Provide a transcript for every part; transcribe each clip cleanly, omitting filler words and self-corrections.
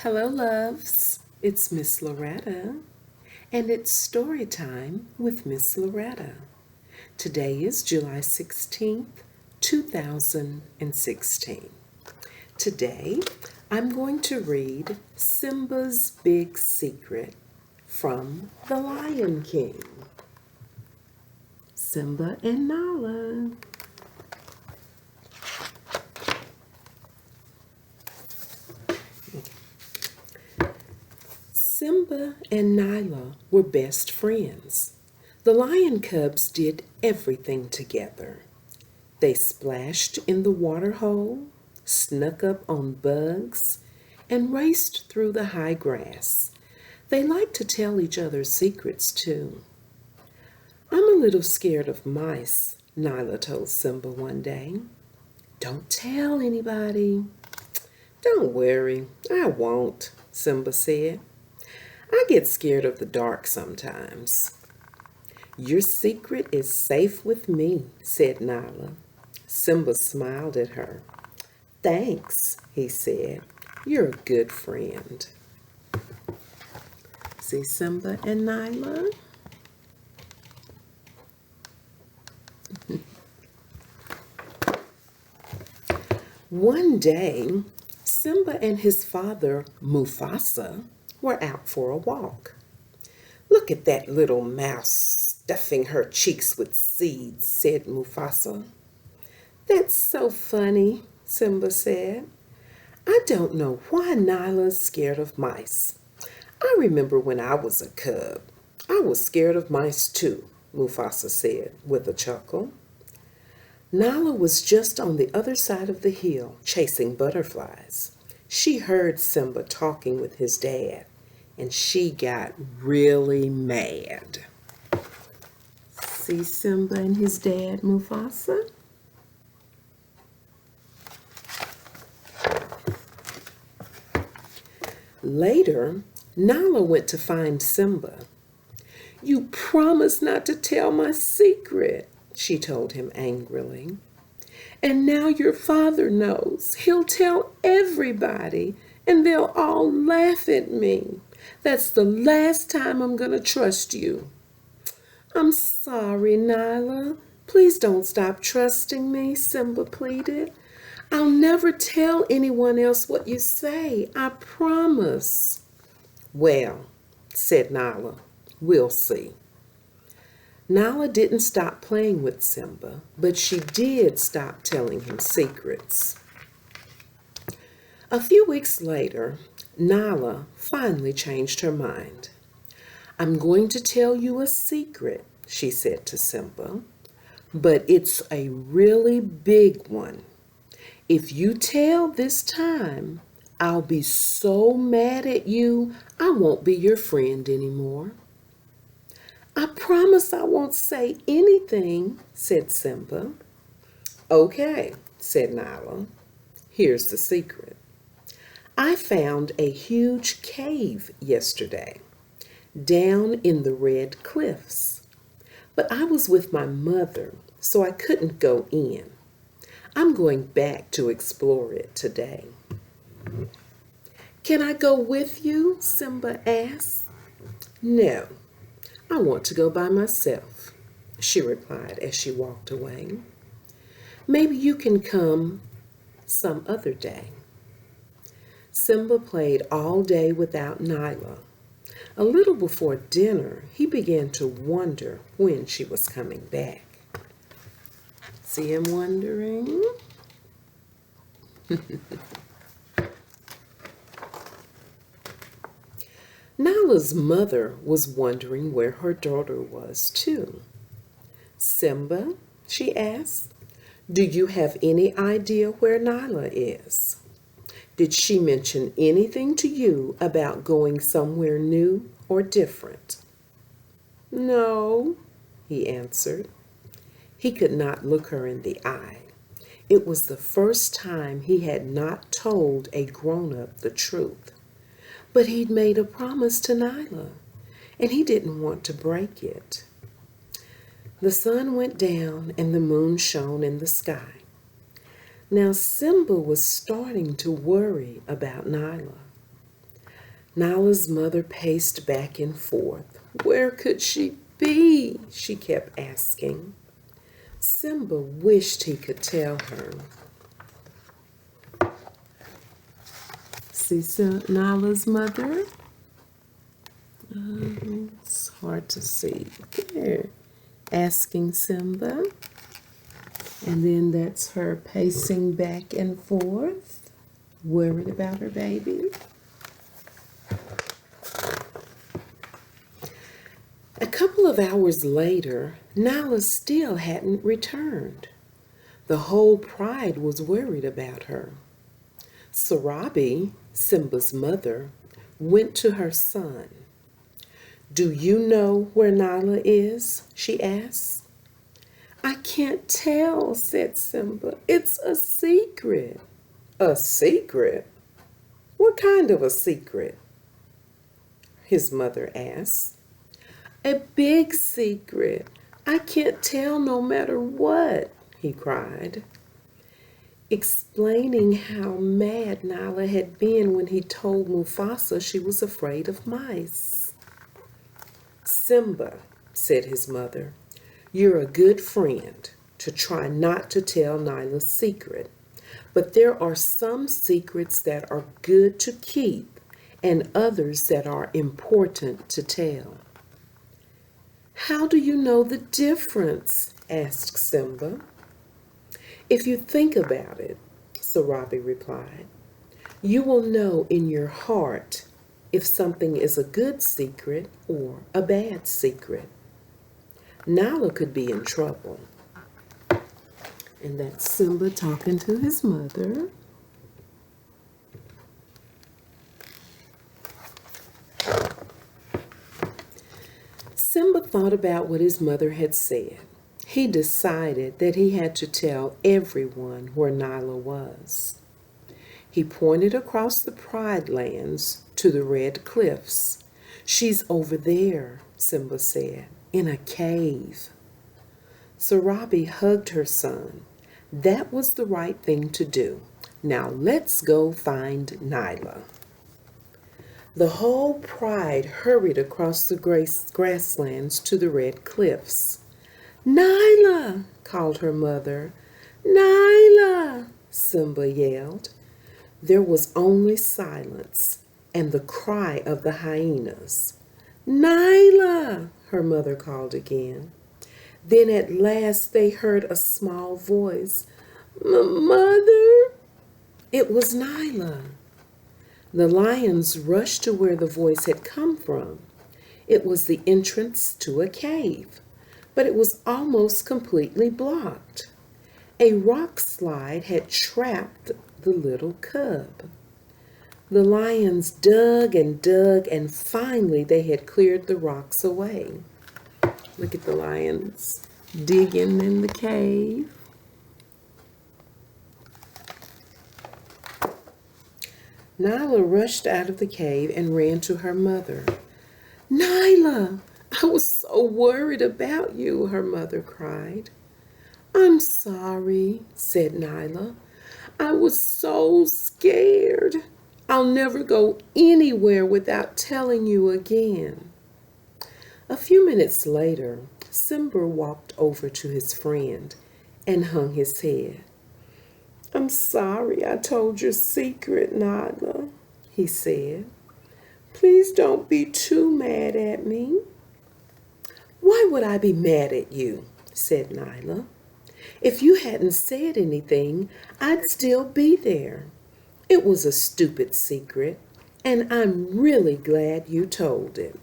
Hello, loves. It's Miss Lorretta, and it's story time with Miss Lorretta. Today is July 16th, 2016. Today, I'm going to read Simba's Big Secret from The Lion King. Simba and Nala. Simba and Nyla were best friends. The lion cubs did everything together. They splashed in the water hole, snuck up on bugs, and raced through the high grass. They liked to tell each other secrets, too. I'm a little scared of mice, Nyla told Simba one day. Don't tell anybody. Don't worry, I won't, Simba said. I get scared of the dark sometimes. Your secret is safe with me, said Nala. Simba smiled at her. Thanks, he said. You're a good friend. See Simba and Nyla? One day, Simba and his father, Mufasa, were out for a walk. Look at that little mouse stuffing her cheeks with seeds, said Mufasa. That's so funny, Simba said. I don't know why Nyla's scared of mice. I remember when I was a cub. I was scared of mice too, Mufasa said with a chuckle. Nyla was just on the other side of the hill chasing butterflies. She heard Simba talking with his dad, and she got really mad. See Simba and his dad, Mufasa? Later, Nala went to find Simba. You promised not to tell my secret, she told him angrily. And now your father knows. He'll tell everybody, and they'll all laugh at me. That's the last time I'm going to trust you. I'm sorry, Nyla. Please don't stop trusting me, Simba pleaded. I'll never tell anyone else what you say, I promise. Well, said Nyla, we'll see. Nala didn't stop playing with Simba, but she did stop telling him secrets. A few weeks later, Nala finally changed her mind. I'm going to tell you a secret, she said to Simba, but it's a really big one. If you tell this time, I'll be so mad at you, I won't be your friend anymore. I promise I won't say anything, said Simba. Okay, said Nala. Here's the secret. I found a huge cave yesterday, down in the Red Cliffs. But I was with my mother, so I couldn't go in. I'm going back to explore it today. Can I go with you? Simba asked. No, I want to go by myself, she replied as she walked away. Maybe you can come some other day. Simba played all day without Nyla. A little before dinner, he began to wonder when she was coming back. See him wondering? Nyla's mother was wondering where her daughter was, too. Simba, she asked, do you have any idea where Nyla is? Did she mention anything to you about going somewhere new or different? No, he answered. He could not look her in the eye. It was the first time he had not told a grown-up the truth. But he'd made a promise to Nyla, and he didn't want to break it. The sun went down and the moon shone in the sky. Now Simba was starting to worry about Nyla. Nala's mother paced back and forth. Where could she be? She kept asking. Simba wished he could tell her. See Nala's mother? It's hard to see. There. Asking Simba. And then that's her pacing back and forth, worried about her baby. A couple of hours later, Nala still hadn't returned. The whole pride was worried about her. Sarabi, Simba's mother, went to her son. Do you know where Nala is? She asked. I can't tell, said Simba. It's a secret. A secret? What kind of a secret? His mother asked. A big secret. I can't tell no matter what, he cried, explaining how mad Nala had been when he told Mufasa she was afraid of mice. Simba, said his mother, you're a good friend to try not to tell Nala's secret, but there are some secrets that are good to keep and others that are important to tell. How do you know the difference? Asked Simba. If you think about it, Sarabi replied, you will know in your heart if something is a good secret or a bad secret. Nala could be in trouble. And that's Simba talking to his mother. Simba thought about what his mother had said. He decided that he had to tell everyone where Nala was. He pointed across the Pride Lands to the Red Cliffs. She's over there, Simba said, in a cave. Sarabi hugged her son. That was the right thing to do. Now let's go find Nala. The whole pride hurried across the grasslands to the Red Cliffs. Nala, called her mother. Nala, Simba yelled. There was only silence and the cry of the hyenas. Nala, her mother called again. Then at last they heard a small voice. Mother? It was Nala. The lions rushed to where the voice had come from. It was the entrance to a cave, but it was almost completely blocked. A rock slide had trapped the little cub. The lions dug, and finally they had cleared the rocks away. Look at the lions digging in the cave. Nala rushed out of the cave and ran to her mother. Nyla, I was so worried about you, her mother cried. I'm sorry, said Nyla. I was so scared. I'll never go anywhere without telling you again. A few minutes later, Simba walked over to his friend and hung his head. I'm sorry I told your secret, Nyla, he said. Please don't be too mad at me. Why would I be mad at you? Said Nyla. If you hadn't said anything, I'd still be there. It was a stupid secret, and I'm really glad you told it.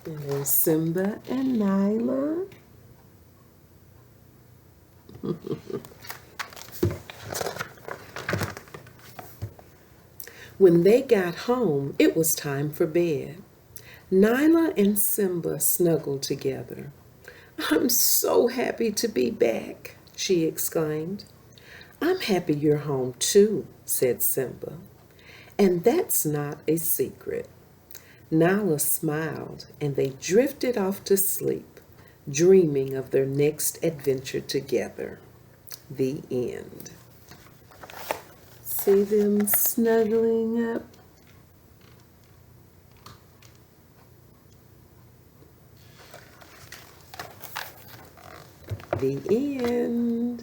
And there's Simba and Nyla. When they got home, it was time for bed. Nyla and Simba snuggled together. I'm so happy to be back, she exclaimed. I'm happy you're home too, said Simba. And that's not a secret. Nyla smiled and they drifted off to sleep, dreaming of their next adventure together. The end. See them snuggling up The end.